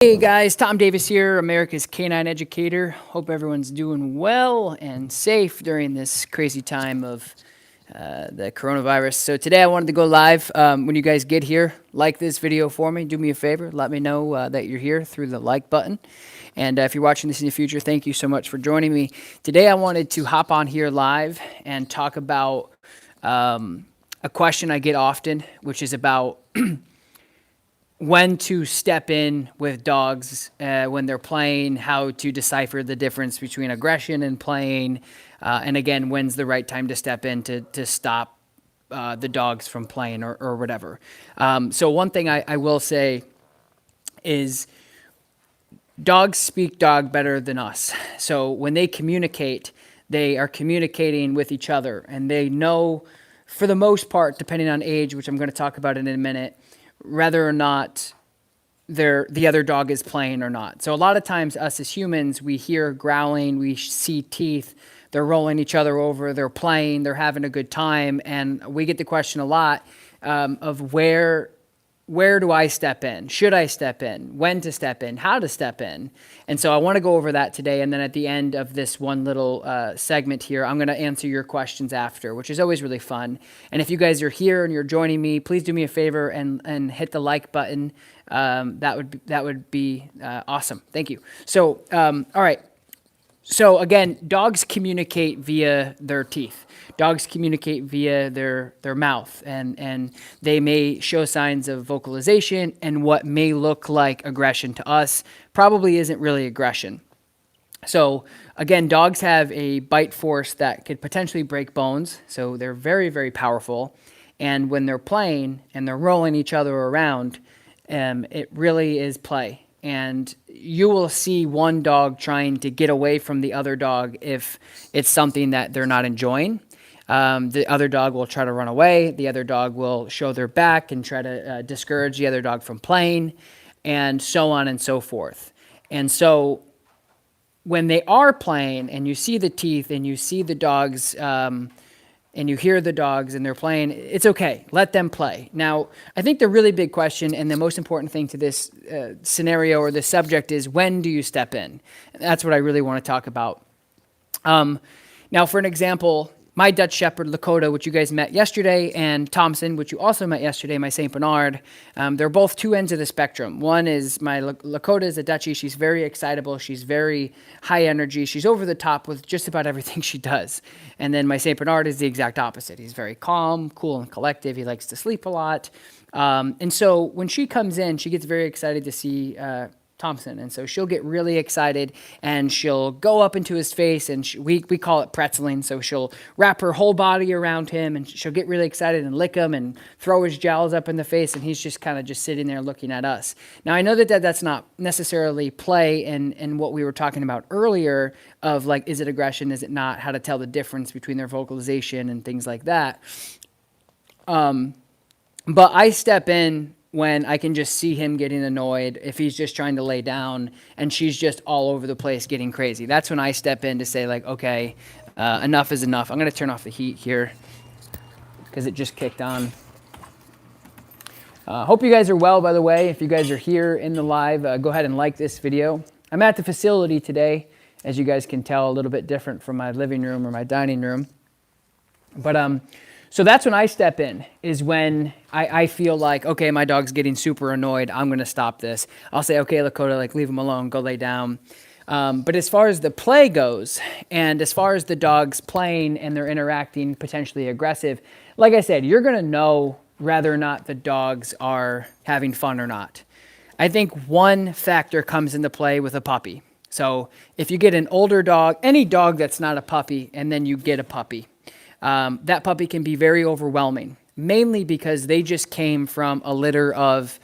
Hey guys, Tom Davis here, America's Canine Educator. Hope everyone's doing well and safe during this crazy time of the coronavirus. So today I wanted to go live. When you guys get here, like this video for me. Do me a favor, let me know that you're here through the like button. And if you're watching this in the future, thank you so much for joining me. Today I wanted to hop on here live and talk about a question I get often, which is about when to step in with dogs when they're playing, how to decipher the difference between aggression and playing, and again, when's the right time to step in to stop the dogs from playing or whatever. So one thing I will say is dogs speak dog better than us. So when they communicate, they are communicating with each other, and they know, for the most part, depending on age, which I'm going to talk about in a minute, whether or not the other dog is playing or not. So a lot of times us as humans, we hear growling, we see teeth, they're rolling each other over, they're playing, they're having a good time, and we get the question a lot of where do I step in? Should I step in? When to step in? How to step in? And so I want to go over that today. And then at the end of this one little segment here, I'm going to answer your questions after, which is always really fun. And if you guys are here and you're joining me, please do me a favor and hit the like button. That would be awesome. Thank you. So, all right. So again, dogs communicate via their teeth. Dogs communicate via their mouth, and they may show signs of vocalization, and what may look like aggression to us probably isn't really aggression. So again, dogs have a bite force that could potentially break bones, so they're very, very powerful. And when they're playing and they're rolling each other around, it really is play. And you will see one dog trying to get away from the other dog if it's something that they're not enjoying. The other dog will try to run away. The other dog will show their back and try to discourage the other dog from playing, and so on and so forth. And so when they are playing and you see the teeth and you see the dogs and you hear the dogs and they're playing, it's okay. Let them play. Now, I think the really big question and the most important thing to this scenario or this subject is, when do you step in? And that's what I really want to talk about. Now, for an example, my Dutch Shepherd, Lakota, which you guys met yesterday, and Thompson, which you also met yesterday, my St. Bernard, they're both two ends of the spectrum. One is my Lakota is a Dutchie. She's very excitable. She's very high energy. She's over the top with just about everything she does. And then my St. Bernard is the exact opposite. He's very calm, cool, and collective. He likes to sleep a lot. And so when she comes in, she gets very excited to see Thompson. And so she'll get really excited and she'll go up into his face, and we call it pretzeling. So she'll wrap her whole body around him and she'll get really excited and lick him and throw his jowls up in the face, and he's just kind of just sitting there looking at us. Now, I know that's not necessarily play in what we were talking about earlier of like, is it aggression, is it not, how to tell the difference between their vocalization and things like that. But I step in when I can just see him getting annoyed, if he's just trying to lay down and she's just all over the place getting crazy. That's when I step in to say, like, okay, enough is enough. I'm going to turn off the heat here because it just kicked on. Hope you guys are well, by the way. If you guys are here in the live, go ahead and like this video. I'm at the facility today, as you guys can tell, a little bit different from my living room or my dining room. But so that's when I step in, is when I feel like, okay, my dog's getting super annoyed. I'm going to stop this. I'll say, okay, Lakota, like, leave him alone. Go lay down. But as far as the play goes, and as far as the dogs playing and they're interacting, potentially aggressive, like I said, you're going to know whether or not the dogs are having fun or not. I think one factor comes into play with a puppy. So if you get an older dog, any dog that's not a puppy, and then you get a puppy, that puppy can be very overwhelming, mainly because they just came from a litter of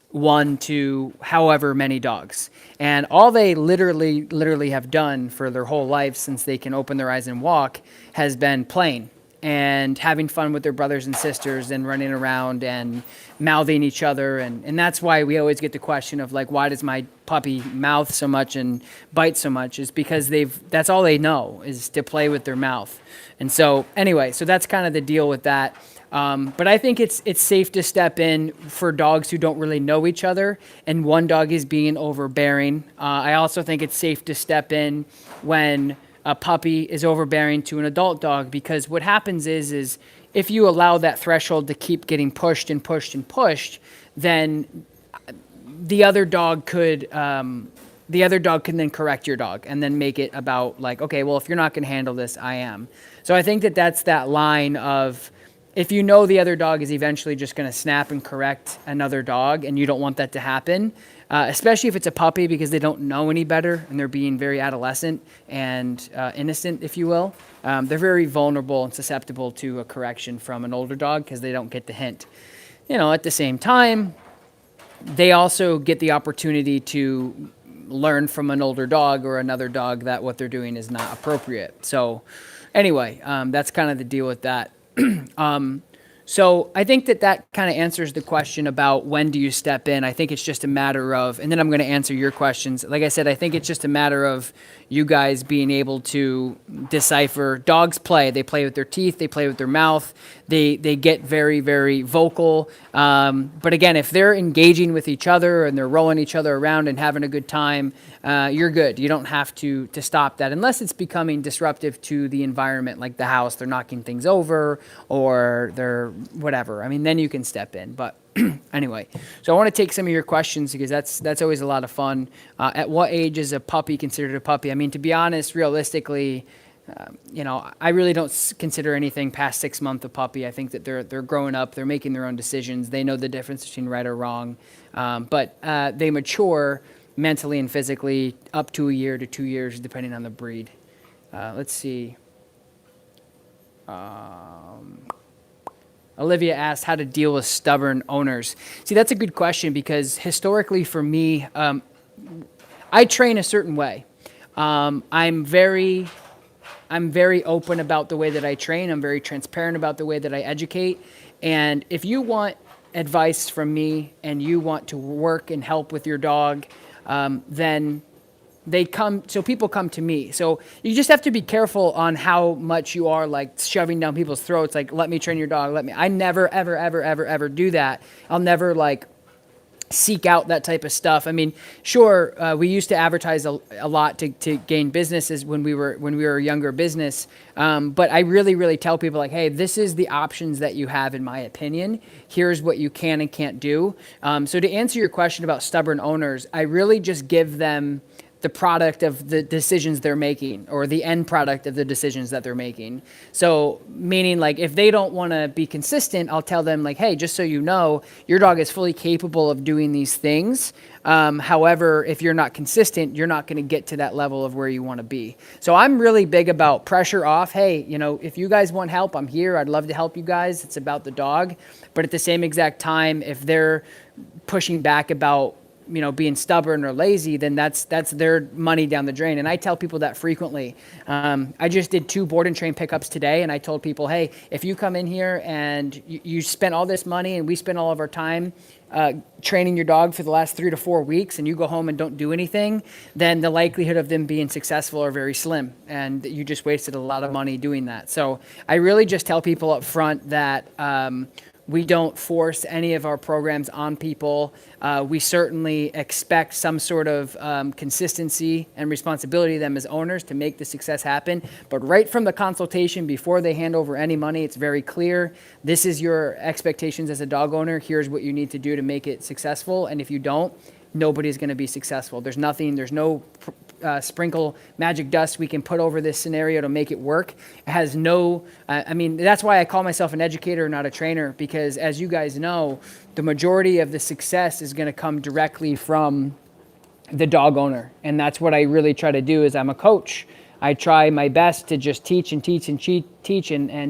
1 to however many dogs. And all they literally have done for their whole life since they can open their eyes and walk has been playing and having fun with their brothers and sisters and running around and mouthing each other. And that's why we always get the question of, like, why does my puppy mouth so much and bite so much? Is because that's all they know is to play with their mouth. And so anyway, so that's kind of the deal with that. But I think it's safe to step in for dogs who don't really know each other, and one dog is being overbearing. I also think it's safe to step in when a puppy is overbearing to an adult dog, because what happens is if you allow that threshold to keep getting pushed and pushed and pushed, then the other dog could the other dog can then correct your dog and then make it about like, okay, well, if you're not going to handle this, I am. So I think that that's that line of, if you know the other dog is eventually just going to snap and correct another dog, and you don't want that to happen, especially if it's a puppy, because they don't know any better and they're being very adolescent and innocent, if you will. They're very vulnerable and susceptible to a correction from an older dog because they don't get the hint. At the same time, they also get the opportunity to learn from an older dog or another dog that what they're doing is not appropriate. So anyway, that's kind of the deal with that. So I think that kind of answers the question about when do you step in. I think it's just a matter of, and then I'm going to answer your questions. Like I said, I think it's just a matter of you guys being able to decipher. Dogs play. They play with their teeth. They play with their mouth. They get very, very vocal. But again, if they're engaging with each other and they're rolling each other around and having a good time, you're good. You don't have to stop that unless it's becoming disruptive to the environment, like the house. They're knocking things over or they're whatever. I mean, then you can step in. But anyway, so I want to take some of your questions because that's always a lot of fun. At what age is a puppy considered a puppy? I mean, to be honest, realistically, I really don't consider anything past 6 months a puppy. I think that they're growing up, they're making their own decisions, they know the difference between right or wrong, but they mature mentally and physically up to a year to 2 years, depending on the breed. Let's see. Olivia asked how to deal with stubborn owners. See, that's a good question because historically for me, I train a certain way. I'm very open about the way that I train. I'm very transparent about the way that I educate. And if you want advice from me and you want to work and help with your dog, then people come to me. So you just have to be careful on how much you are like shoving down people's throats. Like, let me train your dog. I never, ever, ever, ever, ever do that. I'll never seek out that type of stuff. I mean, sure, we used to advertise a lot to gain businesses when we were a younger business. But I really, really tell people like, hey, this is the options that you have, in my opinion. Here's what you can and can't do. So to answer your question about stubborn owners, I really just give them the product of the decisions they're making, or the end product of the decisions that they're making. So meaning like if they don't want to be consistent, I'll tell them like, hey, just so you know, your dog is fully capable of doing these things. However, if you're not consistent, you're not going to get to that level of where you want to be. So I'm really big about pressure off. Hey, if you guys want help, I'm here. I'd love to help you guys. It's about the dog. But at the same exact time, if they're pushing back about being stubborn or lazy, then that's their money down the drain. And I tell people that frequently. I just did 2 board and train pickups today, and I told people, hey, if you come in here and you spent all this money and we spent all of our time training your dog for the last 3 to 4 weeks, and you go home and don't do anything, then the likelihood of them being successful are very slim, and you just wasted a lot of money doing that. So I really just tell people up front that we don't force any of our programs on people. We certainly expect some sort of consistency and responsibility to them as owners to make the success happen. But right from the consultation, before they hand over any money, it's very clear. This is your expectations as a dog owner. Here's what you need to do to make it successful. And if you don't, nobody's going to be successful. There's no sprinkle magic dust we can put over this scenario to make it work. It has no, that's why I call myself an educator, not a trainer, because as you guys know, the majority of the success is going to come directly from the dog owner. And that's what I really try to do. Is I'm a coach. I try my best to just teach and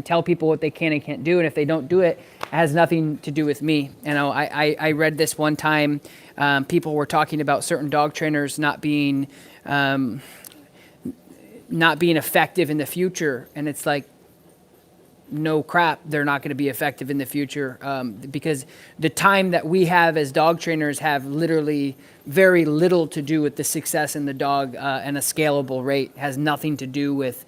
tell people what they can and can't do. And if they don't do it, it has nothing to do with me. I read this one time. People were talking about certain dog trainers not being effective in the future. And it's like, no crap, they're not going to be effective in the future because the time that we have as dog trainers have literally very little to do with the success in the dog and a scalable rate. It has nothing to do with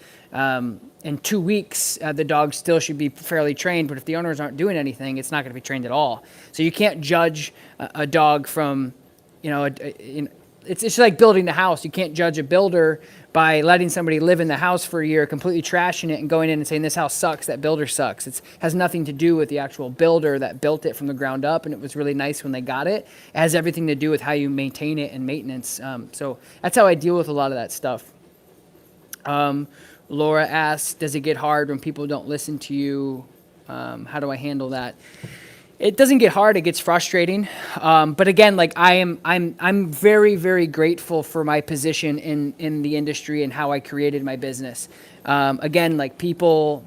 in 2 weeks, the dog still should be fairly trained, but if the owners aren't doing anything, it's not going to be trained at all. So you can't judge a dog from, it's just like building the house. You can't judge a builder by letting somebody live in the house for a year, completely trashing it and going in and saying, this house sucks, that builder sucks. It has nothing to do with the actual builder that built it from the ground up, and it was really nice when they got it. It has everything to do with how you maintain it and maintenance. So that's how I deal with a lot of that stuff. Laura asks, does it get hard when people don't listen to you? How do I handle that? It doesn't get hard. It gets frustrating. But again, like I'm very, very grateful for my position in the industry and how I created my business. Again, like people,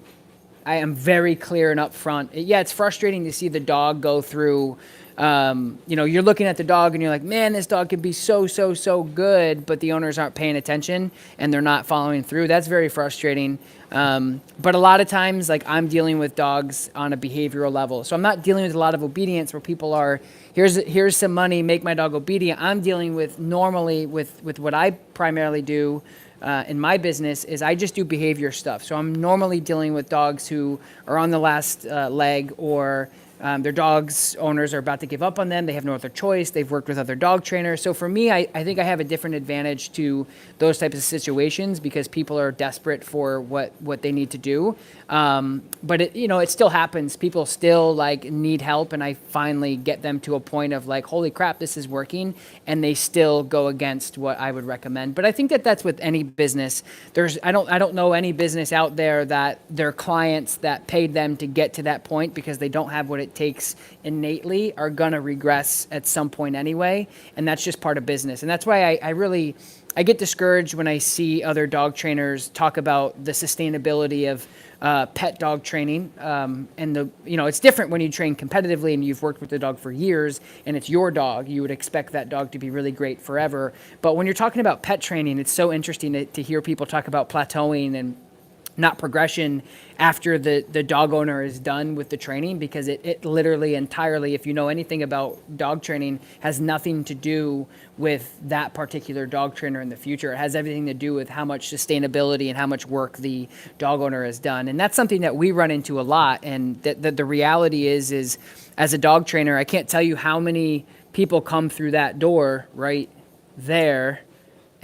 I am very clear and upfront. Yeah, it's frustrating to see the dog go through. You're looking at the dog and you're like, man, this dog could be so good, but the owners aren't paying attention and they're not following through. That's very frustrating. But a lot of times, like I'm dealing with dogs on a behavioral level. So I'm not dealing with a lot of obedience where people are, here's some money, make my dog obedient. I'm dealing with normally with what I primarily do in my business is I just do behavior stuff. So I'm normally dealing with dogs who are on the last leg, or their dogs' owners are about to give up on them. They have no other choice. They've worked with other dog trainers. So for me, I think I have a different advantage to those types of situations because people are desperate for what they need to do. But it still happens. People still like need help, and I finally get them to a point of like, holy crap, this is working, and they still go against what I would recommend. But I think that's with any business. I don't know any business out there that their clients that paid them to get to that point because they don't have what it takes innately are gonna regress at some point anyway, and that's just part of business. And that's why I get discouraged when I see other dog trainers talk about the sustainability of pet dog training, and it's different when you train competitively and you've worked with the dog for years and it's your dog. You would expect that dog to be really great forever. But when you're talking about pet training, it's so interesting to hear people talk about plateauing and not progression after the dog owner is done with the training, because it literally entirely, if you know anything about dog training, has nothing to do with that particular dog trainer in the future. It has everything to do with how much sustainability and how much work the dog owner has done. And that's something that we run into a lot. And the reality is as a dog trainer, I can't tell you how many people come through that door right there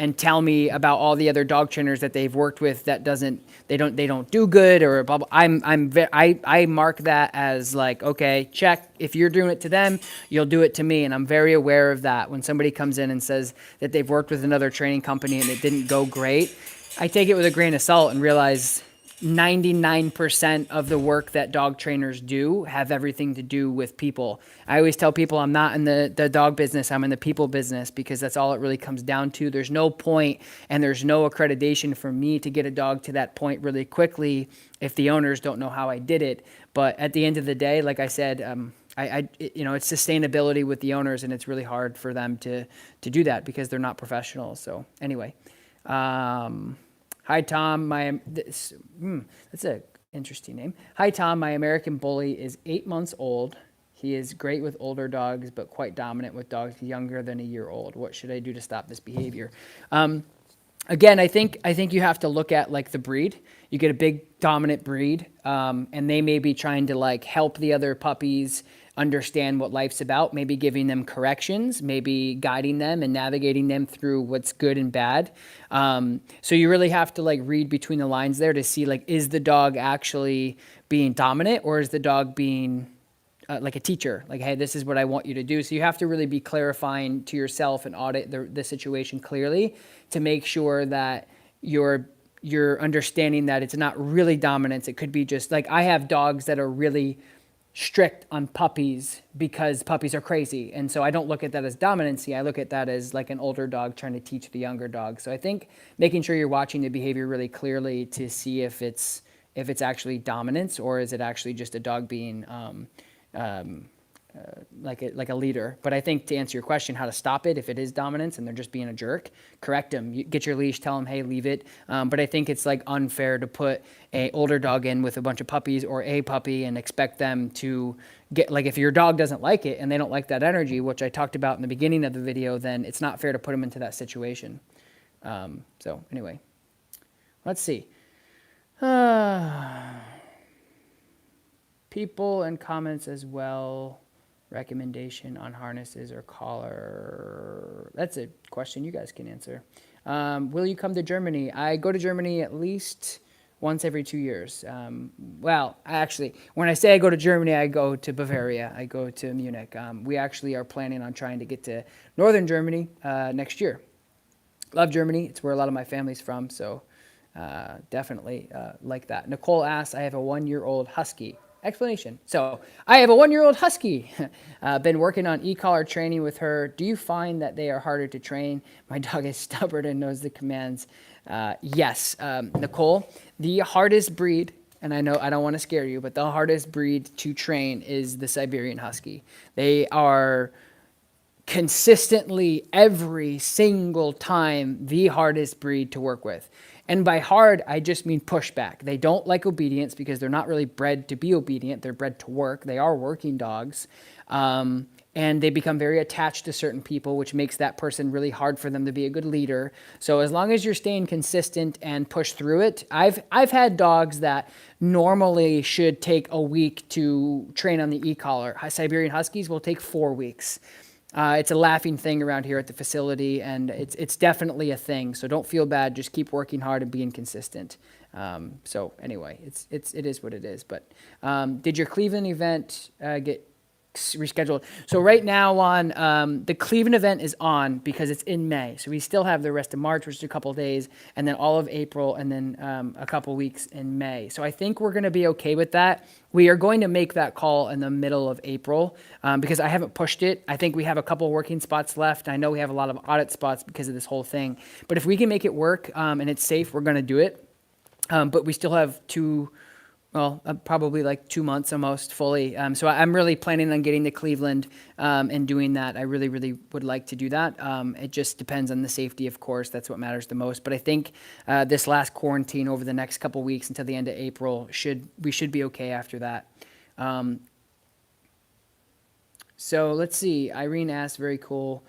and tell me about all the other dog trainers that they've worked with that they don't do good, or blah, blah. I mark that as like, okay, check. If you're doing it to them, you'll do it to me. And I'm very aware of that. When somebody comes in and says that they've worked with another training company and it didn't go great, I take it with a grain of salt and realize 99% of the work that dog trainers do have everything to do with people. I always tell people I'm not in the dog business, I'm in the people business, because that's all it really comes down to. There's no point and there's no accreditation for me to get a dog to that point really quickly if the owners don't know how I did it. But at the end of the day, like I said, it's sustainability with the owners, and it's really hard for them to do that because they're not professionals. So anyway, hi, Tom. That's an interesting name. Hi, Tom. My American Bully is 8 months old. He is great with older dogs, but quite dominant with dogs younger than a year old. What should I do to stop this behavior? Again, I think you have to look at like the breed. You get a big dominant breed, and they may be trying to like help the other puppies understand what life's about, maybe giving them corrections, maybe guiding them and navigating them through what's good and bad. So you really have to like read between the lines there to see like, is the dog actually being dominant, or is the dog being like a teacher? Like, hey, this is what I want you to do. So you have to really be clarifying to yourself and audit the situation clearly to make sure that you're understanding that it's not really dominance. It could be just like, I have dogs that are really strict on puppies because puppies are crazy. And so I don't look at that as dominancy. I look at that as like an older dog trying to teach the younger dog. So I think making sure you're watching the behavior really clearly to see if it's actually dominance, or is it actually just a dog being like a leader. But I think to answer your question, how to stop it, if it is dominance and they're just being a jerk, correct them. You get your leash, tell them, hey, leave it. But I think it's like unfair to put a older dog in with a bunch of puppies or a puppy and expect them to get, like, if your dog doesn't like it and they don't like that energy, which I talked about in the beginning of the video, then it's not fair to put them into that situation. So anyway, let's see. People and comments as well. Recommendation on harnesses or collar. That's a question you guys can answer. Will you come to Germany? I go to Germany at least once every 2 years. Well, actually, when I say I go to Germany, I go to Bavaria. I go to Munich. We actually are planning on trying to get to northern Germany next year. Love Germany. It's where a lot of my family's from, so definitely like that. Nicole asks, I have a 1-year-old husky. Explanation. So I have a 1-year-old husky. Been working on e-collar training with her. Do you find that they are harder to train? My dog is stubborn and knows the commands. Yes, Nicole, the hardest breed, and I know I don't want to scare you, but the hardest breed to train is the Siberian Husky. They are consistently every single time the hardest breed to work with. And by hard, I just mean pushback. They don't like obedience because they're not really bred to be obedient. They're bred to work. They are working dogs. And they become very attached to certain people, which makes that person really hard for them to be a good leader. So as long as you're staying consistent and push through it, I've had dogs that normally should take a week to train on the e-collar. Siberian Huskies will take 4 weeks. It's a laughing thing around here at the facility, and it's definitely a thing. So don't feel bad. Just keep working hard and being consistent. So anyway, it is what it is. But did your Cleveland event get rescheduled? So right now on the Cleveland event is on because it's in May. So we still have the rest of March, which is a couple of days, and then all of April, and then a couple weeks in May. So I think we're going to be okay with that. We are going to make that call in the middle of April because I haven't pushed it. I think we have a couple working spots left. I know we have a lot of audit spots because of this whole thing. But if we can make it work and it's safe, we're going to do it. But we still have probably like 2 months almost fully. So I'm really planning on getting to Cleveland and doing that. I really, really would like to do that. It just depends on the safety, of course. That's what matters the most. But I think this last quarantine over the next couple weeks until the end of April, we should be okay after that. So let's see. Irene asked, very cool.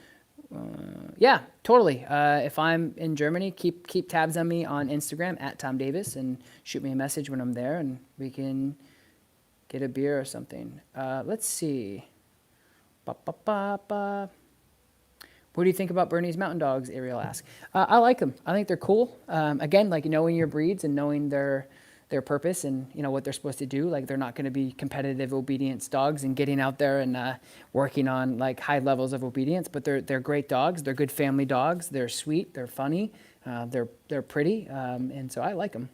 Yeah, totally. If I'm in Germany, keep tabs on me on Instagram at Tom Davis and shoot me a message when I'm there, and we can get a beer or something. Let's see. What do you think about Bernese Mountain Dogs? Ariel asks. I like them. I think they're cool. Again, like knowing your breeds and knowing their purpose and what they're supposed to do. Like they're not going to be competitive obedience dogs and getting out there and working on like high levels of obedience, but they're great dogs. They're good family dogs. They're sweet. They're funny. They're pretty. And so I like them.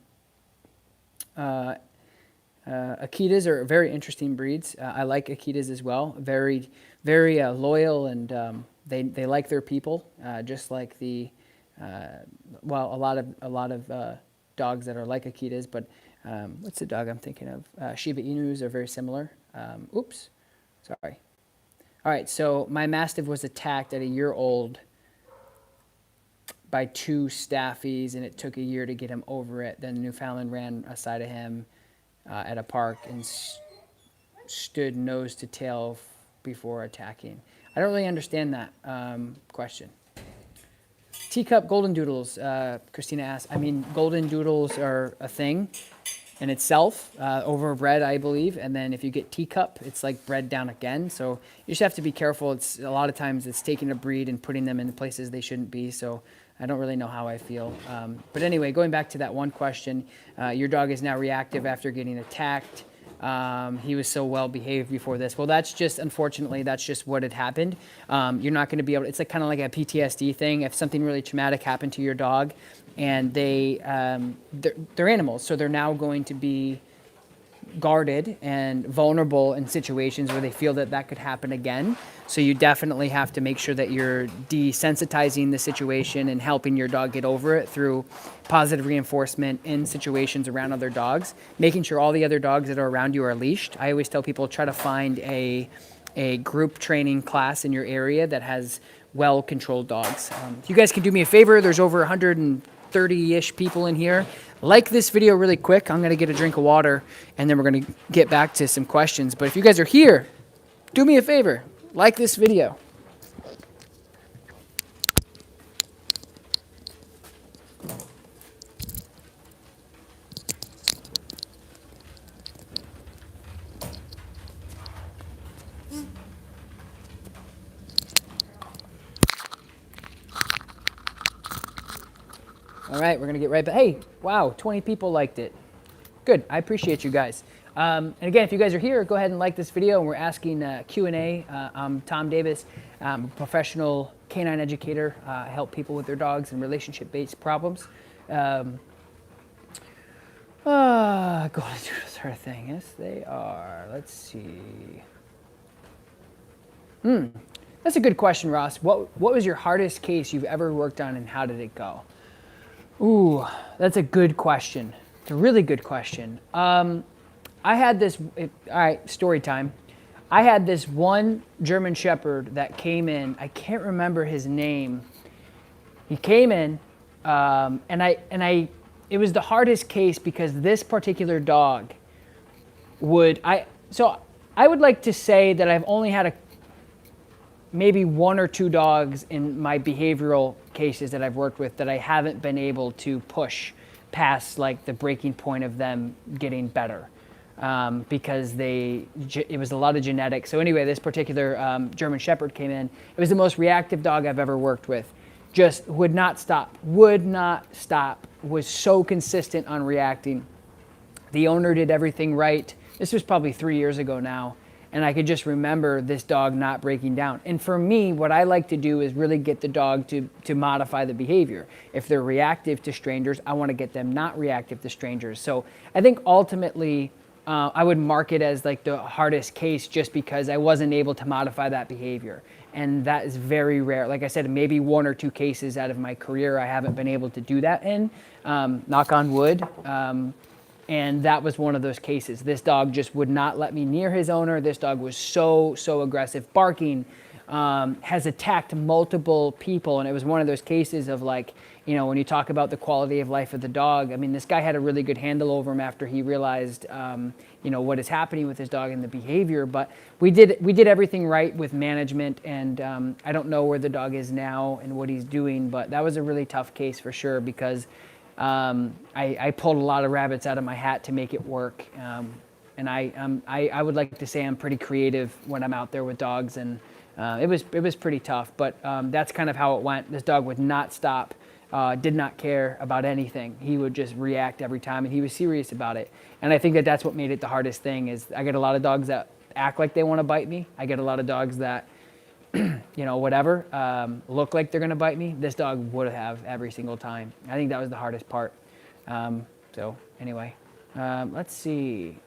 Akitas are very interesting breeds. I like Akitas as well. Very, very loyal, and they like their people, just like a lot of dogs that are like Akitas, but what's the dog I'm thinking of? Shiba Inus are very similar. Oops, sorry. All right, so my Mastiff was attacked at a year old by 2 staffies, and it took a year to get him over it. Then Newfoundland ran aside of him at a park and stood nose to tail before attacking. I don't really understand that question. Teacup golden doodles, Christina asked. I mean, golden doodles are a thing in itself, overbred, I believe. And then if you get teacup, it's like bred down again. So you just have to be careful. It's a lot of times it's taking a breed and putting them in places they shouldn't be. So I don't really know how I feel. But anyway, going back to that one question, your dog is now reactive after getting attacked. He was so well behaved before this. Well, unfortunately, that's just what had happened. You're not going to be able, it's like kind of like a PTSD thing. If something really traumatic happened to your dog and they're animals, so they're now going to be guarded and vulnerable in situations where they feel that could happen again. So you definitely have to make sure that you're desensitizing the situation and helping your dog get over it through positive reinforcement in situations around other dogs, making sure all the other dogs that are around you are leashed. I always tell people, try to find a group training class in your area that has well-controlled dogs. You guys can do me a favor. There's over 130-ish people in here. Like this video really quick. I'm going to get a drink of water, and then we're going to get back to some questions. But if you guys are here, do me a favor. Like this video. All right, we're gonna get right back. Hey, wow, 20 people liked it. Good, I appreciate you guys. And again, if you guys are here, go ahead and like this video. And we're asking Q&A. I'm Tom Davis. I'm a professional canine educator. I help people with their dogs and relationship-based problems. Going through the sort of thing. Yes, they are. Let's see. That's a good question, Ross. What was your hardest case you've ever worked on, and how did it go? Ooh, that's a good question. It's a really good question. I had this, all right, story time. I had this one German Shepherd that came in. I can't remember his name. He came in, it was the hardest case because this particular dog so I would like to say that I've only had maybe one or two dogs in my behavioral cases that I've worked with that I haven't been able to push past like the breaking point of them getting better. Because it was a lot of genetics. So anyway, this particular German Shepherd came in. It was the most reactive dog I've ever worked with. Just would not stop, was so consistent on reacting. The owner did everything right. This was probably 3 years ago now. And I could just remember this dog not breaking down. And for me, what I like to do is really get the dog to modify the behavior. If they're reactive to strangers, I want to get them not reactive to strangers. So I think ultimately, I would mark it as like the hardest case just because I wasn't able to modify that behavior. And that is very rare. Like I said, maybe one or two cases out of my career I haven't been able to do that in, knock on wood. And that was one of those cases. This dog just would not let me near his owner. This dog was so aggressive, barking, has attacked multiple people. And it was one of those cases of like, you know, when you talk about the quality of life of the dog, I mean, this guy had a really good handle over him after he realized, you know, what is happening with his dog and the behavior. But we did everything right with management. And I don't know where the dog is now and what he's doing, but that was a really tough case for sure because I pulled a lot of rabbits out of my hat to make it work. And I would like to say I'm pretty creative when I'm out there with dogs, and it was pretty tough. But that's kind of how it went. This dog would not stop, did not care about anything. He would just react every time, and he was serious about it. And I think that that's what made it the hardest thing. Is I get a lot of dogs that act like they want to bite me. I get a lot of dogs that you know, whatever, look like they're going to bite me. This dog would have every single time. I think that was the hardest part. So anyway, let's see.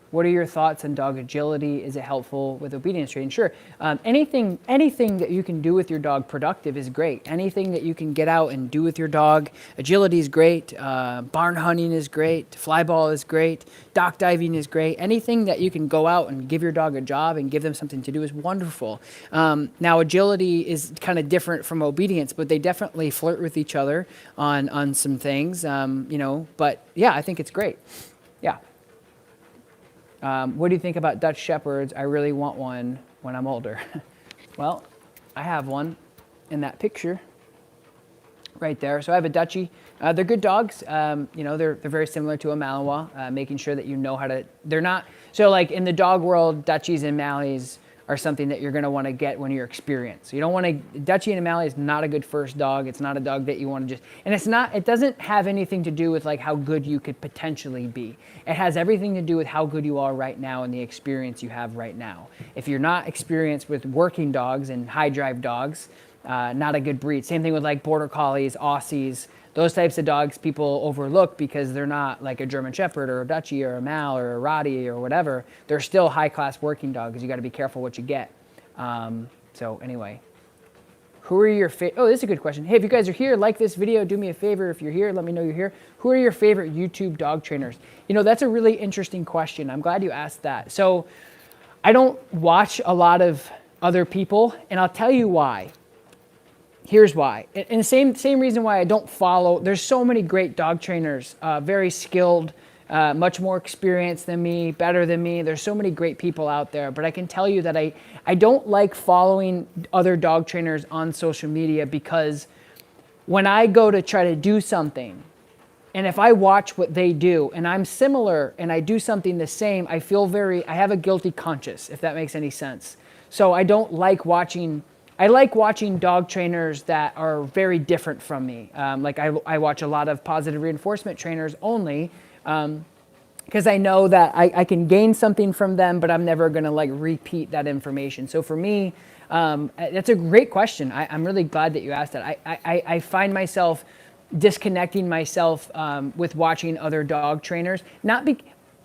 What are your thoughts on dog agility? Is it helpful with obedience training? Sure. Anything that you can do with your dog productive is great. Anything that you can get out and do with your dog. Agility is great. Barn hunting is great. Fly ball is great. Dock diving is great. Anything that you can go out and give your dog a job and give them something to do is wonderful. Now, agility is kind of different from obedience, but they definitely flirt with each other on some things, you know. But yeah, I think it's great. Yeah. What do you think about Dutch Shepherds? I really want one when I'm older. Well, I have one in that picture right there. So I have a Dutchie. They're good dogs. You know, they're very similar to a Malinois, making sure that you know how to, they're not, so like in the dog world, Dutchies and Mallies are something that you're going to want to get when you're experienced. So you don't want to, Dutchie and a Mallee is not a good first dog. It's not a dog that you want to just, and it doesn't have anything to do with like how good you could potentially be. It has everything to do with how good you are right now and the experience you have right now. If you're not experienced with working dogs and high drive dogs, not a good breed. Same thing with like Border Collies, Aussies, those types of dogs people overlook because they're not like a German Shepherd or a Dutchie or a Mal or a Rottie or whatever. They're still high-class working dogs. You got to be careful what you get. So anyway, who are your favorite? Oh, this is a good question. Hey, if you guys are here, like this video. Do me a favor if you're here. Let me know you're here. Who are your favorite YouTube dog trainers? You know, that's a really interesting question. I'm glad you asked that. So I don't watch a lot of other people, and I'll tell you why. Here's why. And the same reason why I don't follow. There's so many great dog trainers, very skilled, much more experienced than me, better than me. There's so many great people out there. But I can tell you that I don't like following other dog trainers on social media because when I go to try to do something, and if I watch what they do and I'm similar and I do something the same, I have a guilty conscience, if that makes any sense. So I don't like watching I like watching dog trainers that are very different from me. Like I watch a lot of positive reinforcement trainers only, because I know that I can gain something from them, but I'm never going to like repeat that information. So for me, that's a great question. I'm really glad that you asked that. I find myself disconnecting myself with watching other dog trainers.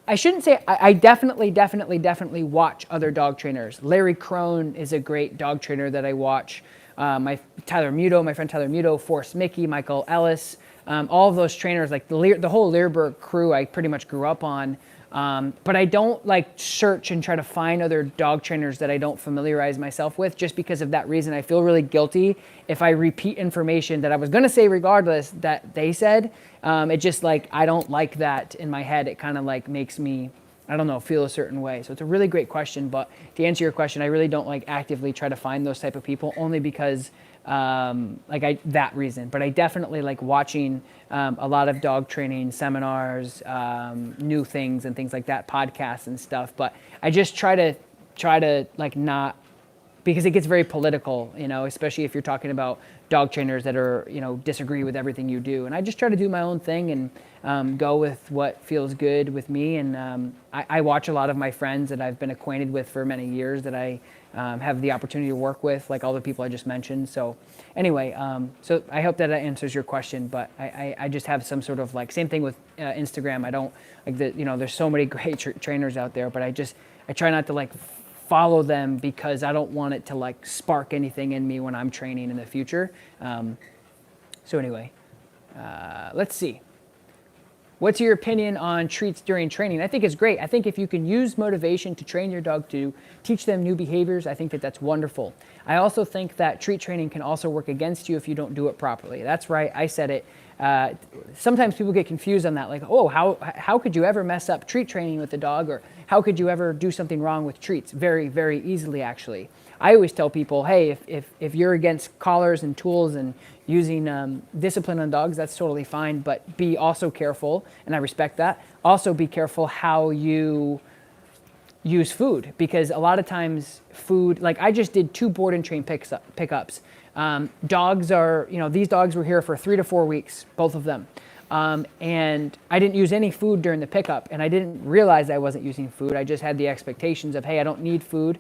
I shouldn't say, I definitely watch other dog trainers. Larry Crone is a great dog trainer that I watch. My friend Tyler Muto, Forrest Mickey, Michael Ellis, all of those trainers, like the whole Learburg crew, I pretty much grew up on. But I don't like search and try to find other dog trainers that I don't familiarize myself with, just because of that reason. I feel really guilty if I repeat information that I was going to say regardless that they said. It just like, I don't like that in my head. It kind of like makes me, I don't know, feel a certain way. So it's a really great question. But to answer your question, I really don't like actively try to find those type of people, only because that reason. But I definitely like watching a lot of dog training seminars, new things and things like that, podcasts and stuff. But I just try to like not, because it gets very political, especially if you're talking about dog trainers that are, disagree with everything you do. And I just try to do my own thing and go with what feels good with me. And I watch a lot of my friends that I've been acquainted with for many years that I have the opportunity to work with, like all the people I just mentioned. So anyway, so I hope that answers your question, but I just have some sort of like, same thing with Instagram. I don't like there's so many great trainers out there, but I try not to like follow them, because I don't want it to like spark anything in me when I'm training in the future. So anyway, let's see. What's your opinion on treats during training? I think it's great. I think if you can use motivation to train your dog to teach them new behaviors, I think that that's wonderful. I also think that treat training can also work against you if you don't do it properly. That's right, I said it. Sometimes people get confused on that, like, oh, how could you ever mess up treat training with the dog, or how could you ever do something wrong with treats? Very, very easily, actually. I always tell people, hey, if you're against collars and tools and using discipline on dogs, that's totally fine, but be also careful, and I respect that. Also be careful how you use food, because a lot of times food, like I just did 2 board and train pickups. Dogs are, these dogs were here for 3 to 4 weeks, both of them. And I didn't use any food during the pickup, and I didn't realize I wasn't using food. I just had the expectations of, hey, I don't need food.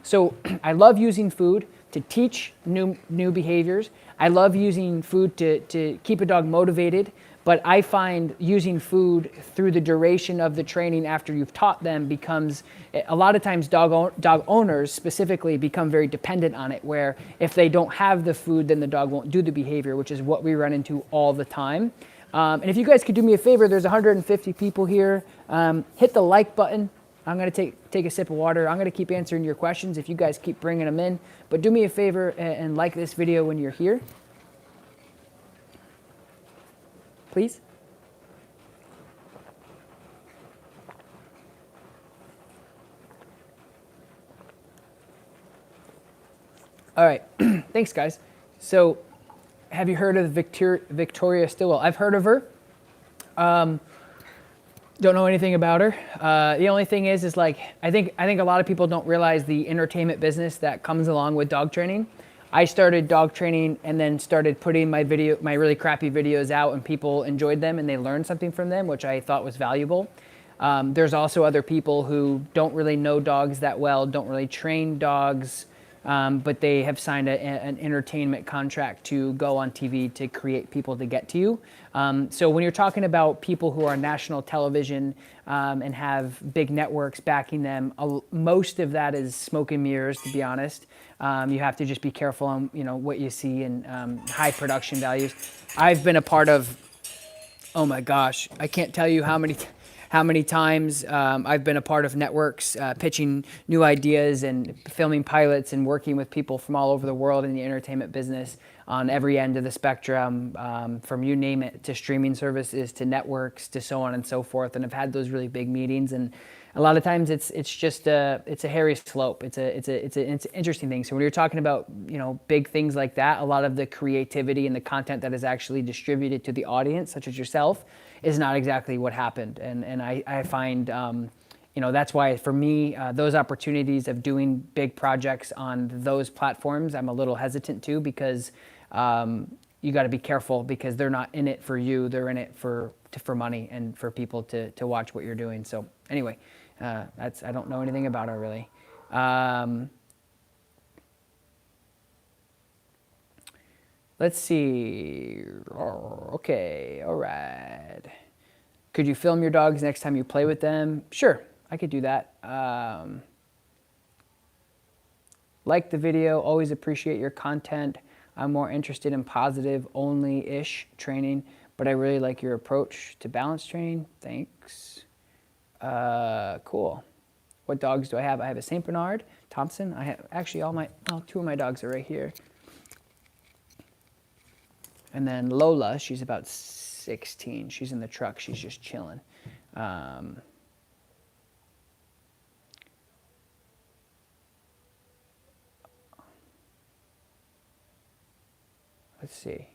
So I love using food to teach new behaviors. I love using food to keep a dog motivated, but I find using food through the duration of the training after you've taught them becomes, a lot of times dog owners specifically become very dependent on it, where if they don't have the food, then the dog won't do the behavior, which is what we run into all the time. And if you guys could do me a favor, there's 150 people here. Hit the like button. I'm going to take a sip of water. I'm going to keep answering your questions if you guys keep bringing them in. But do me a favor and like this video when you're here. Please. All right. Thanks, guys. So, have you heard of Victoria Stilwell? I've heard of her. Don't know anything about her. The only thing is like, I think a lot of people don't realize the entertainment business that comes along with dog training. I started dog training and then started putting my really crappy videos out, and people enjoyed them and they learned something from them, which I thought was valuable. There's also other people who don't really know dogs that well, don't really train dogs, but they have signed an entertainment contract to go on TV to create people to get to you. So when you're talking about people who are national television and have big networks backing them, most of that is smoke and mirrors, to be honest. You have to just be careful on what you see and high production values. I've been a part of, oh my gosh, I can't tell you how many times I've been a part of networks pitching new ideas and filming pilots and working with people from all over the world in the entertainment business on every end of the spectrum, from you name it, to streaming services, to networks, to so on and so forth. And I've had those really big meetings, and a lot of times it's a hairy slope. It's an interesting thing. So when you're talking about big things like that, a lot of the creativity and the content that is actually distributed to the audience, such as yourself, is not exactly what happened. And I find that's why for me, those opportunities of doing big projects on those platforms, I'm a little hesitant to, because you got to be careful, because they're not in it for you. They're in it for money and for people to watch what you're doing. So anyway, I don't know anything about it really. Let's see. Okay, all right. Could you film your dogs next time you play with them? Sure, I could do that. Like the video, always appreciate your content. I'm more interested in positive only-ish training, but I really like your approach to balance training. Thanks. Cool. What dogs do I have? I have a Saint Bernard, Thompson. I have actually two of my dogs are right here. And then Lola, she's about 16. She's in the truck. She's just chilling. Let's see.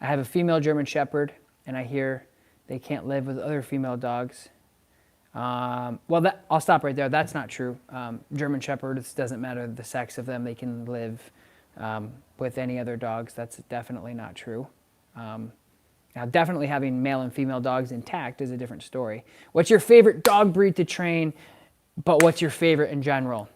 I have a female German Shepherd, and I hear they can't live with other female dogs. Well, I'll stop right there. That's not true. German Shepherds, doesn't matter the sex of them. They can live with any other dogs. That's definitely not true. Now, definitely having male and female dogs intact is a different story. What's your favorite dog breed to train, but what's your favorite in general?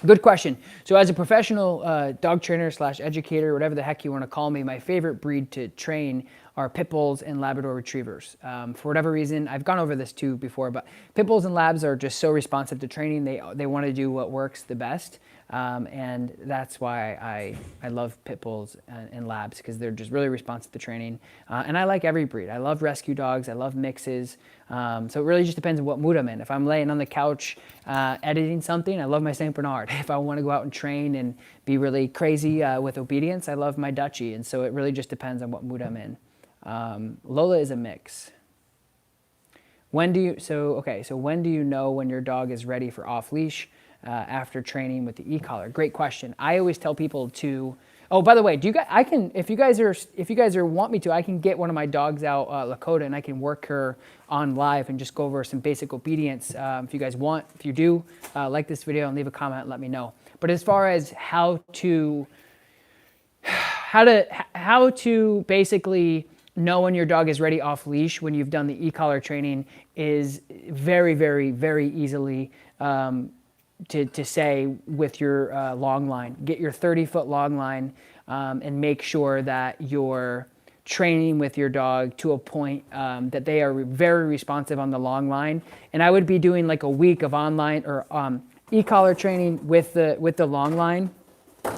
Good question. So as a professional dog trainer / educator, whatever the heck you want to call me, my favorite breed to train are Pit Bulls and Labrador Retrievers. For whatever reason, I've gone over this too before, but Pit Bulls and Labs are just so responsive to training. They want to do what works the best. And that's why I love Pit Bulls and Labs, because they're just really responsive to training. And I like every breed. I love rescue dogs. I love mixes. So it really just depends on what mood I'm in. If I'm laying on the couch editing something, I love my Saint Bernard. If I want to go out and train and be really crazy with obedience, I love my Dutchie. And so it really just depends on what mood I'm in. Lola is a mix. When do you know when your dog is ready for off leash after training with the e-collar? Great question. I always tell people to. Oh, by the way, if you guys want me to, I can get one of my dogs out, Lakota, and I can work her on live and just go over some basic obedience. If you guys want, if you do, like this video and leave a comment and let me know. But as far as how to basically know when your dog is ready off leash when you've done the e-collar training is very, very, very easily to say with your long line. Get your 30-foot long line and make sure that you're training with your dog to a point that they are very responsive on the long line. And I would be doing like a week of online or e-collar training with the long line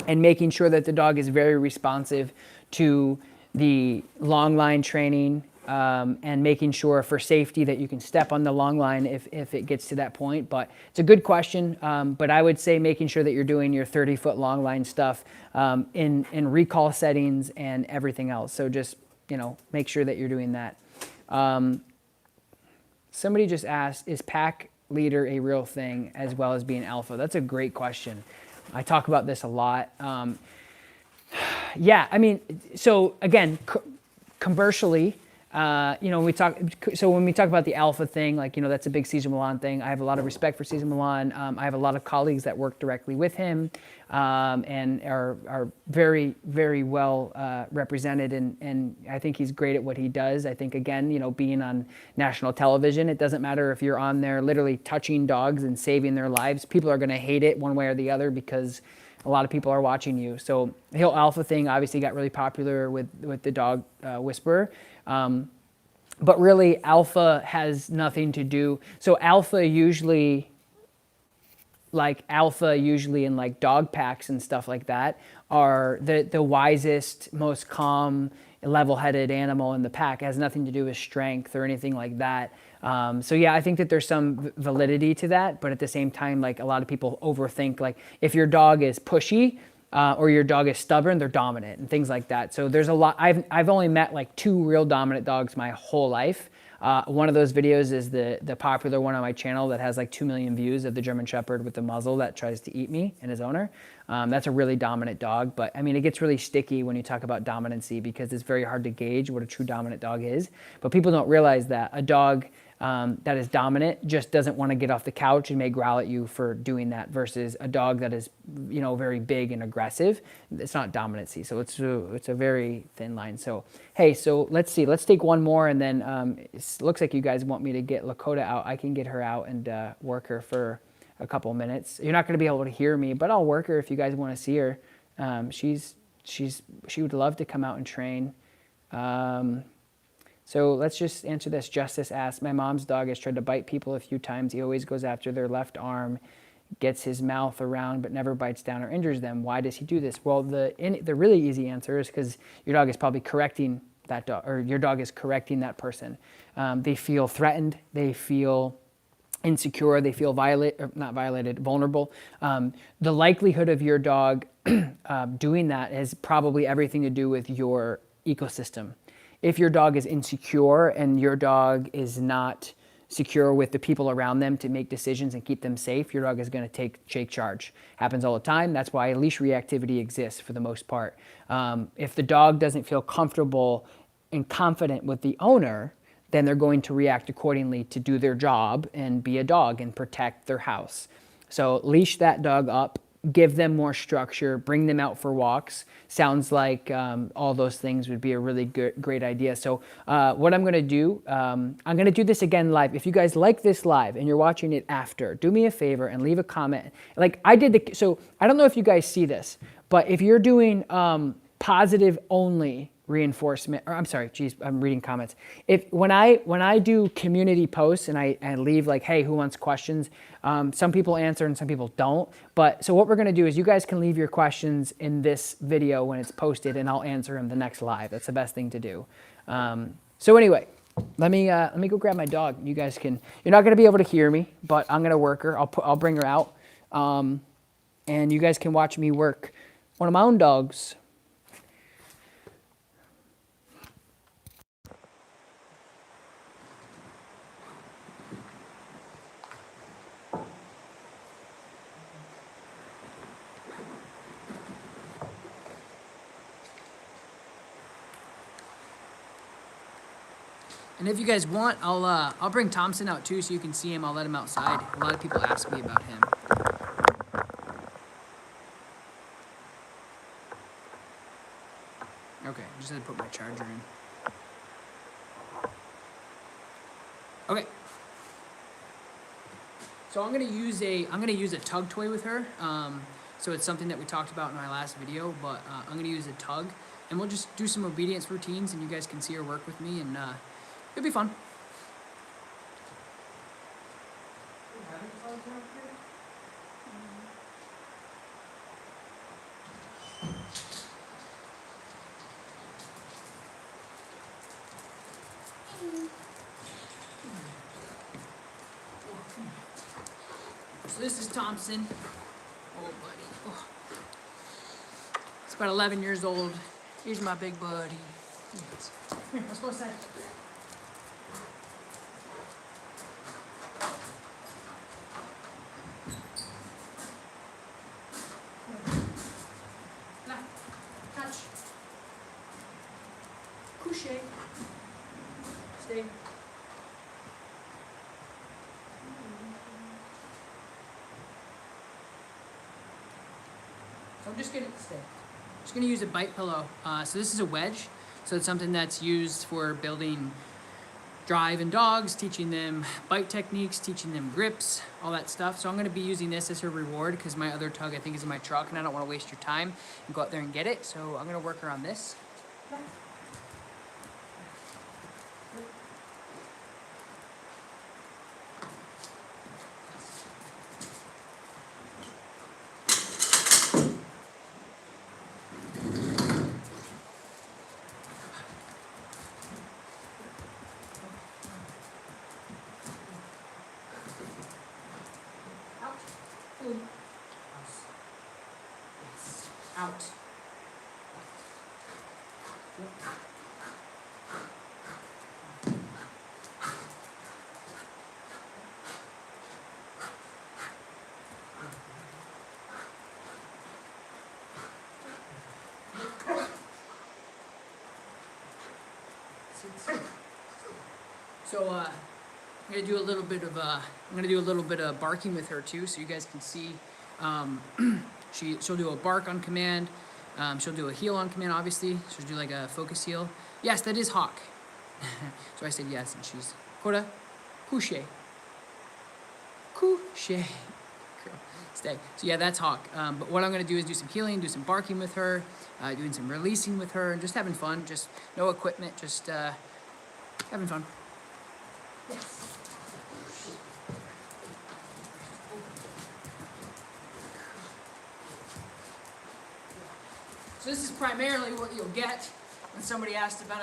and making sure that the dog is very responsive to the long line training and making sure for safety that you can step on the long line if it gets to that point. But it's a good question. But I would say making sure that you're doing your 30-foot long line stuff in recall settings and everything else. So just, make sure that you're doing that. Somebody just asked, is pack leader a real thing as well as being alpha? That's a great question. I talk about this a lot. Yeah, I mean, so again, commercially, when we talk about the alpha thing, that's a big Cesar Millan thing. I have a lot of respect for Cesar Millan. I have a lot of colleagues that work directly with him and are very, very well represented. And I think he's great at what he does. I think, again, being on national television, it doesn't matter if you're on there literally touching dogs and saving their lives. People are going to hate it one way or the other because a lot of people are watching you. So the whole alpha thing obviously got really popular with the dog whisperer. But really, alpha has nothing to do. So alpha usually in like dog packs and stuff like that are the wisest, most calm, level-headed animal in the pack. It has nothing to do with strength or anything like that. So yeah, I think that there's some validity to that, but at the same time, a lot of people overthink, if your dog is pushy or your dog is stubborn, they're dominant and things like that. So there's a lot. I've only met 2 real dominant dogs my whole life. One of those videos is the popular one on my channel that has 2 million views of the German Shepherd with the muzzle that tries to eat me and his owner. That's a really dominant dog, but I mean, it gets really sticky when you talk about dominancy because it's very hard to gauge what a true dominant dog is. But people don't realize that a dog that is dominant just doesn't want to get off the couch and may growl at you for doing that, versus a dog that is, very big and aggressive. It's not dominancy, so it's a very thin line. So hey, so let's see, let's take one more, and then it looks like you guys want me to get Lakota out. I can get her out and work her for a couple minutes. You're not going to be able to hear me, but I'll work her if you guys want to see her. She would love to come out and train. So let's just answer this. Justice asks, my mom's dog has tried to bite people a few times. He always goes after their left arm, gets his mouth around, but never bites down or injures them. Why does he do this? Well, the really easy answer is because your dog is probably correcting that dog, or your dog is correcting that person. They feel threatened. They feel insecure. They feel vulnerable. The likelihood of your dog doing that has probably everything to do with your ecosystem. If your dog is insecure and your dog is not secure with the people around them to make decisions and keep them safe, your dog is going to take charge. Happens all the time. That's why leash reactivity exists for the most part. If the dog doesn't feel comfortable and confident with the owner, then they're going to react accordingly to do their job and be a dog and protect their house. So leash that dog up, give them more structure, bring them out for walks. Sounds like all those things would be a really great idea. So what I'm going to do, I'm going to do this again live. If you guys like this live and you're watching it after, do me a favor and leave a comment. Like I did so I don't know if you guys see this, but if you're doing positive only reinforcement, or I'm sorry, geez, I'm reading comments. When I do community posts and I leave like, hey, who wants questions? Some people answer and some people don't. But so what we're gonna do is you guys can leave your questions in this video when it's posted, and I'll answer them the next live. That's the best thing to do. So anyway, let me go grab my dog. You guys can. You're not gonna be able to hear me, but I'm gonna work her. I'll bring her out, and you guys can watch me work one of my own dogs. And if you guys want, I'll bring Thompson out too so you can see him. I'll let him outside. A lot of people ask me about him. Okay, I just had to put my charger in. Okay. So I'm gonna use a tug toy with her. So it's something that we talked about in my last video, but I'm gonna use a tug, and we'll just do some obedience routines, and you guys can see her work with me, and it'll be fun. So this is Thompson. Oh, buddy. Oh. It's about 11 years old. Here's my big buddy. Here, let's go outside. Touch. Coucher. Stay. So I'm just gonna use a bite pillow. So this is a wedge. So it's something that's used for building drive in dogs, teaching them bite techniques, teaching them grips, all that stuff. So I'm gonna be using this as her reward because my other tug I think is in my truck, and I don't want to waste your time and go out there and get it. So I'm gonna work her on this. Out. So I'm gonna do a little bit of barking with her too, so you guys can see. She'll do a bark on command. She'll do a heel on command, obviously. She'll do like a focus heel. Yes, that is Hawk. So I said yes, and she's Koda, couche, couche. Stay. So yeah, that's Hawk. But what I'm gonna do is do some healing, do some barking with her, doing some releasing with her, and just having fun. Just no equipment, just having fun. Yes. So this is primarily what you'll get when somebody asks about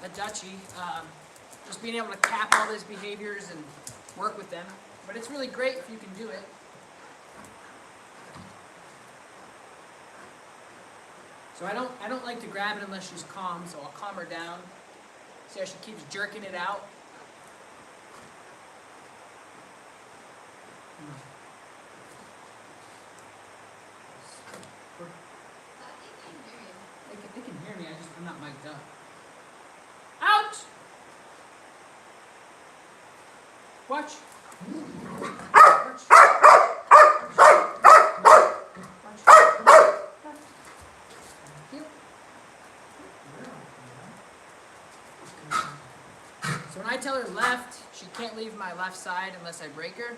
a Dutchie. Just being able to cap all those behaviors and work with them. But it's really great if you can do it. So I don't like to grab it unless she's calm, so I'll calm her down. See how she keeps jerking it out? They can hear me, I'm not mic'd up. Out! Watch. Watch. So when I tell her left, she can't leave my left side unless I break her.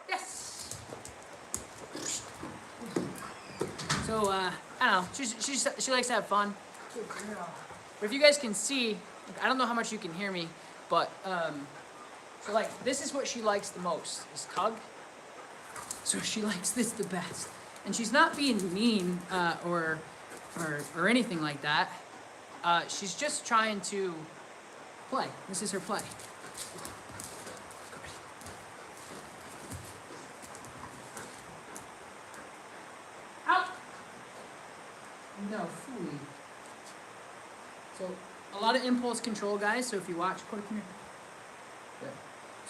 Yes. So I don't know. She likes to have fun. But if you guys can see, I don't know how much you can hear me, but so like this is what she likes the most is tug. So she likes this the best, and she's not being mean or anything like that. She's just trying to play. This is her play. Out! No, fooey. So a lot of impulse control, guys. So if you watch, Cody, come here. Good.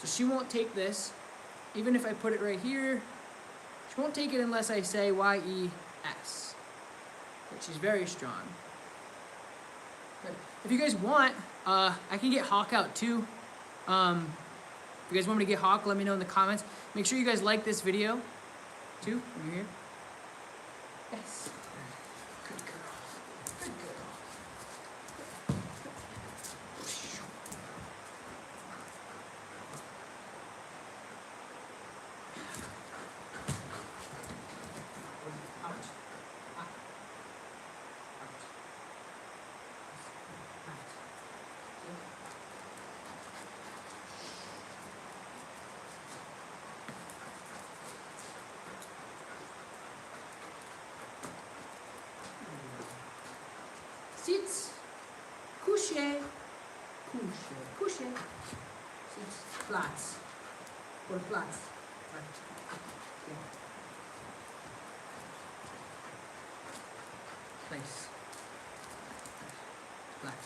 So she won't take this, even if I put it right here. She won't take it unless I say Y-E-S. But she's very strong. Good. If you guys want, I can get Hawk out too. If you guys want me to get Hawk, let me know in the comments. Make sure you guys like this video too. Over here. Yes. Good girl. Good girl. Sits, couche, couche, couche. Sits, flats, or flats. Right. Yeah. Place. Flat.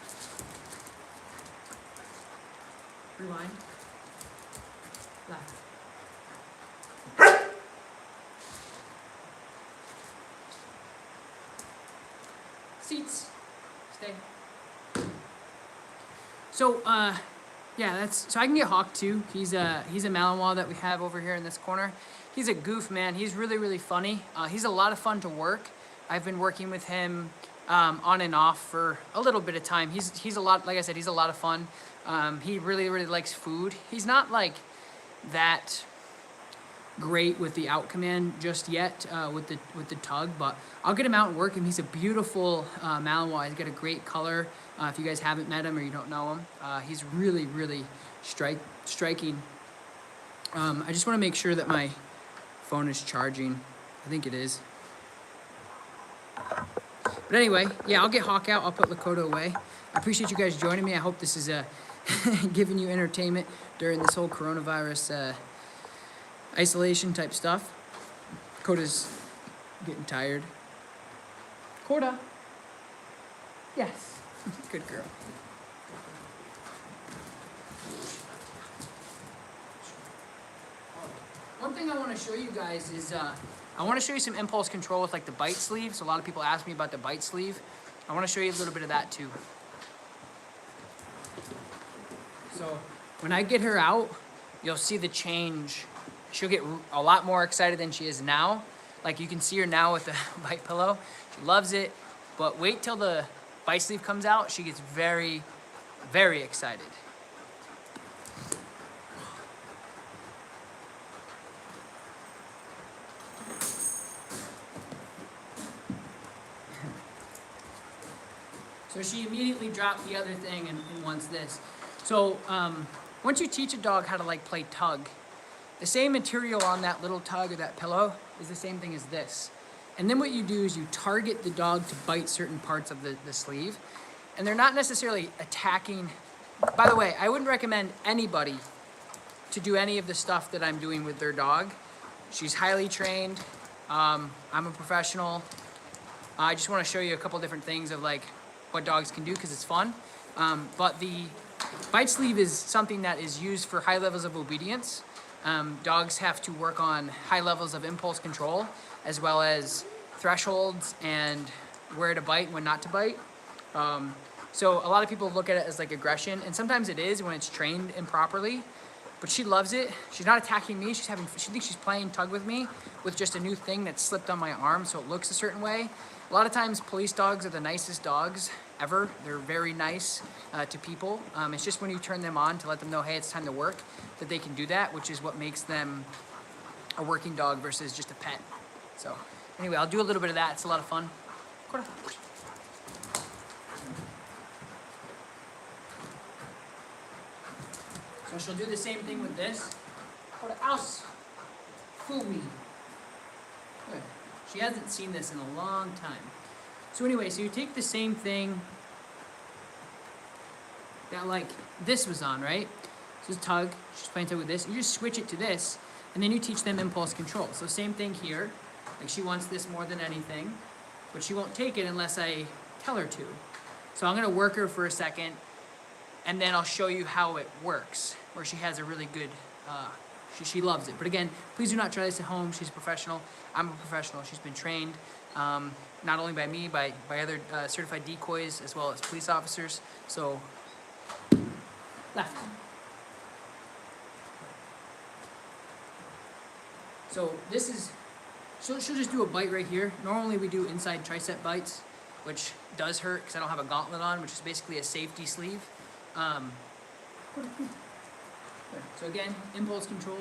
Rewind. Flat. Seats. Stay. So, yeah, so I can get Hawk too. He's a Malinois that we have over here in this corner. He's a goof, man. He's really, really funny. He's a lot of fun to work. I've been working with him on and off for a little bit of time. He's a lot, like I said, he's a lot of fun. He really, really likes food. He's not like that great with the out command just yet with the tug, but I'll get him out and work him. He's a beautiful Malinois. He's got a great color. If you guys haven't met him or you don't know him, he's really, really striking. I just want to make sure that my phone is charging. I think it is. But anyway, yeah, I'll get Hawk out. I'll put Lakota away. I appreciate you guys joining me. I hope this is giving you entertainment during this whole coronavirus isolation type stuff. Coda's getting tired. Coda. Yes. Good girl. One thing I want to show you guys is I want to show you some impulse control with like the bite sleeve. So a lot of people ask me about the bite sleeve. I want to show you a little bit of that too. So when I get her out, you'll see the change. She'll get a lot more excited than she is now. Like you can see her now with the bite pillow. She loves it, but wait till the bite sleeve comes out. She gets very, very excited. So she immediately dropped the other thing and wants this. So once you teach a dog how to like play tug, the same material on that little tug or that pillow is the same thing as this. And then what you do is you target the dog to bite certain parts of the sleeve. And they're not necessarily attacking. By the way, I wouldn't recommend anybody to do any of the stuff that I'm doing with their dog. She's highly trained. I'm a professional. I just want to show you a couple different things of like what dogs can do because it's fun. But the bite sleeve is something that is used for high levels of obedience. Dogs have to work on high levels of impulse control as well as thresholds and where to bite and when not to bite. So a lot of people look at it as like aggression, and sometimes it is when it's trained improperly, but she loves it. She's not attacking me. She thinks she's playing tug with me with just a new thing that slipped on my arm so it looks a certain way. A lot of times police dogs are the nicest dogs ever. They're very nice to people. It's just when you turn them on to let them know, hey, it's time to work, that they can do that, which is what makes them a working dog versus just a pet. So anyway, I'll do a little bit of that. It's a lot of fun. So she'll do the same thing with this. Fumi. Good. She hasn't seen this in a long time. So anyway, so you take the same thing that like this was on, right? This is tug. She's playing tug with this. You just switch it to this, and then you teach them impulse control. So same thing here. Like she wants this more than anything, but she won't take it unless I tell her to. So I'm gonna work her for a second, and then I'll show you how it works, where she has a really good, she loves it. But again, please do not try this at home. She's a professional. I'm a professional. She's been trained, not only by me, by other certified decoys, as well as police officers. So, left. So this is, she'll just do a bite right here. Normally we do inside tricep bites, which does hurt because I don't have a gauntlet on, which is basically a safety sleeve. So again, impulse control,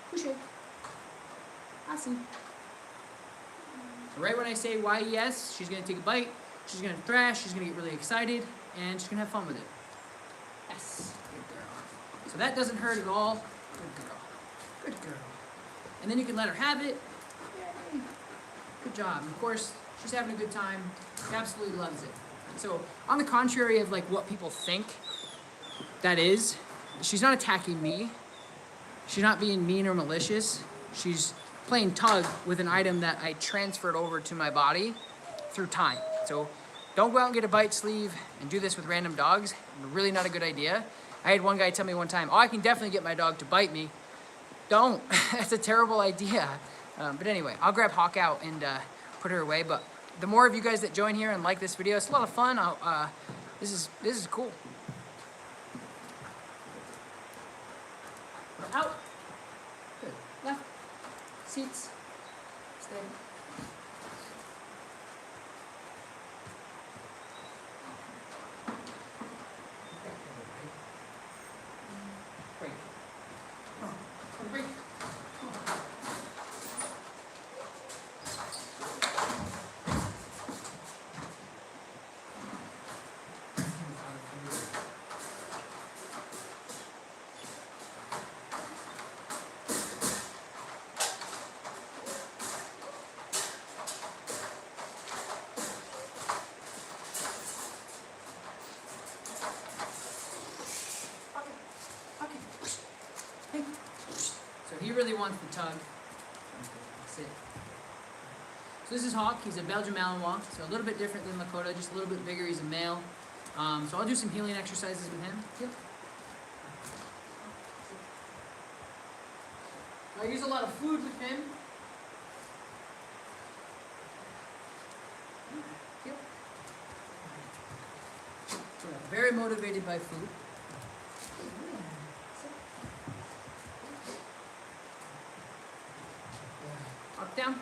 push it. I see. So right when I say YES, she's gonna take a bite, she's gonna thrash, she's gonna get really excited, and she's gonna have fun with it. Yes, good girl. So that doesn't hurt at all. Good girl, good girl. And then you can let her have it. Yay. Good job. And of course, she's having a good time. She absolutely loves it. So on the contrary of like what people think that is, she's not attacking me. She's not being mean or malicious. She's playing tug with an item that I transferred over to my body through time. So don't go out and get a bite sleeve and do this with random dogs. Really not a good idea. I had one guy tell me one time, oh, I can definitely get my dog to bite me. Don't. That's a terrible idea. But anyway, I'll grab Hawk out and put her away. But the more of you guys that join here and like this video, it's a lot of fun. This is cool. Out. Good. Left. Seats. Stay. Break. Oh, break. really wants the tug. Sit. So this is Hawk. He's a Belgian Malinois, so a little bit different than Lakota, just a little bit bigger. He's a male. So I'll do some healing exercises with him. Yep. I use a lot of food with him. Yep. So very motivated by food. Up, down.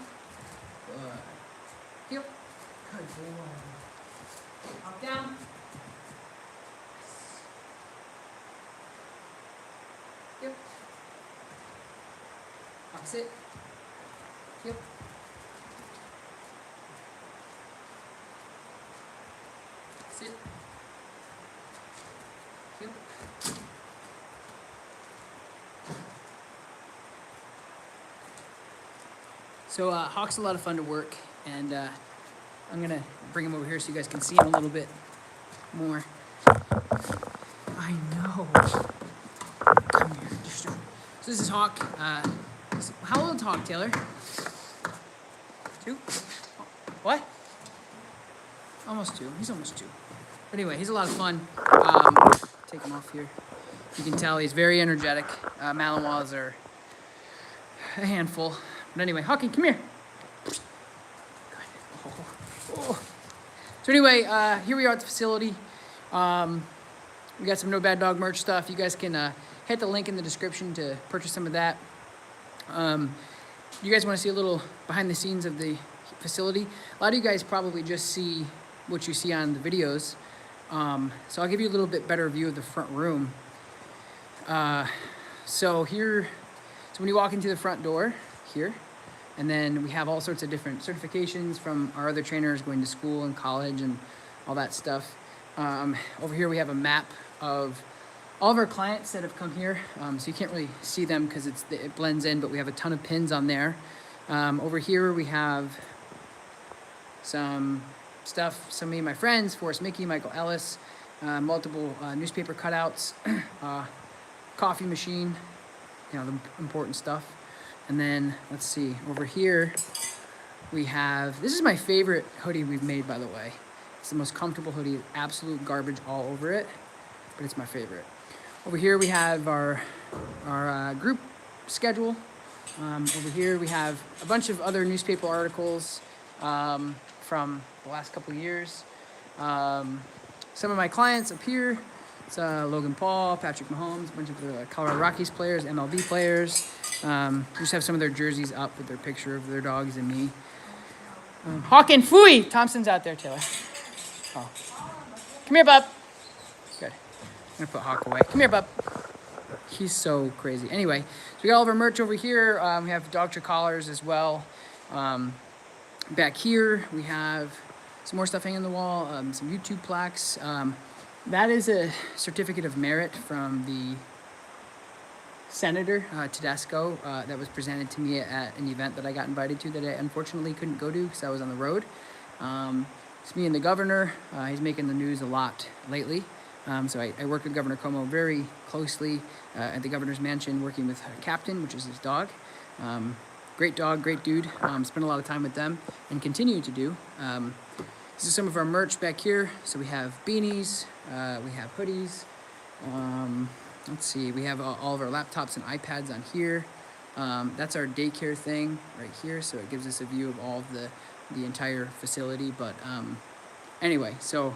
Good. Yep. Good boy. Up, down. Yep. Up, sit. Yep. Sit. Yep. So Hawk's a lot of fun to work, and I'm gonna bring him over here so you guys can see him a little bit more. I know. Come here. So this is Hawk. How old is Hawk, Taylor? 2? What? Almost 2. He's almost 2. But anyway, he's a lot of fun. Take him off here. You can tell he's very energetic. Malinois are a handful. But anyway, Hawking, come here. Oh. So anyway, here we are at the facility. We got some No Bad Dog merch stuff. You guys can hit the link in the description to purchase some of that. You guys want to see a little behind the scenes of the facility? A lot of you guys probably just see what you see on the videos. So I'll give you a little bit better view of the front room. So when you walk into the front door here, and then we have all sorts of different certifications from our other trainers going to school and college and all that stuff. Over here we have a map of all of our clients that have come here. So you can't really see them because it blends in, but we have a ton of pins on there. Over here we have some stuff, some of my friends, Forrest Mickey, Michael Ellis, multiple newspaper cutouts, coffee machine, you know, the important stuff. And then, let's see, over here, we have, this is my favorite hoodie we've made, by the way. It's the most comfortable hoodie, absolute garbage all over it, but it's my favorite. Over here, we have our group schedule. Over here, we have a bunch of other newspaper articles from the last couple of years. Some of my clients up here, it's Logan Paul, Patrick Mahomes, a bunch of the Colorado Rockies players, MLB players. We just have some of their jerseys up with their picture of their dogs and me. Hawk and Fooey! Thompson's out there, Taylor. Oh. Come here, bub. Good. I'm gonna put Hawk away. Come here, bub. He's so crazy. Anyway, so we got all of our merch over here. We have dog collars as well. Back here, we have some more stuff hanging on the wall, some YouTube plaques. That is a certificate of merit from the Senator Tedesco that was presented to me at an event that I got invited to that I unfortunately couldn't go to because I was on the road. It's me and the governor. He's making the news a lot lately. So I work with Governor Cuomo very closely at the governor's mansion, working with Captain, which is his dog. Great dog, great dude. Spent a lot of time with them and continue to do. This is some of our merch back here. So we have beanies, we have hoodies. Let's see, we have all of our laptops and iPads on here. That's our daycare thing right here. So it gives us a view of all of the entire facility. But anyway, so,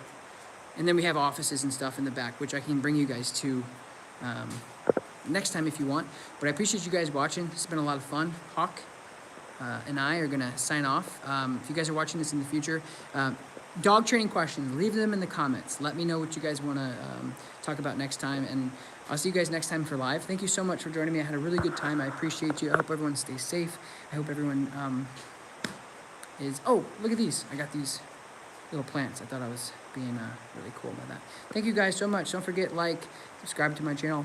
and then we have offices and stuff in the back, which I can bring you guys to next time if you want. But I appreciate you guys watching. It's been a lot of fun. Hawk and I are gonna sign off. If you guys are watching this in the future, dog training questions, leave them in the comments. Let me know what you guys wanna talk about next time. And I'll see you guys next time for live. Thank you so much for joining me. I had a really good time. I appreciate you. I hope everyone stays safe. I hope everyone oh, look at these. I got these little plants. I thought I was being really cool by that. Thank you guys so much. Don't forget, like, subscribe to my channel.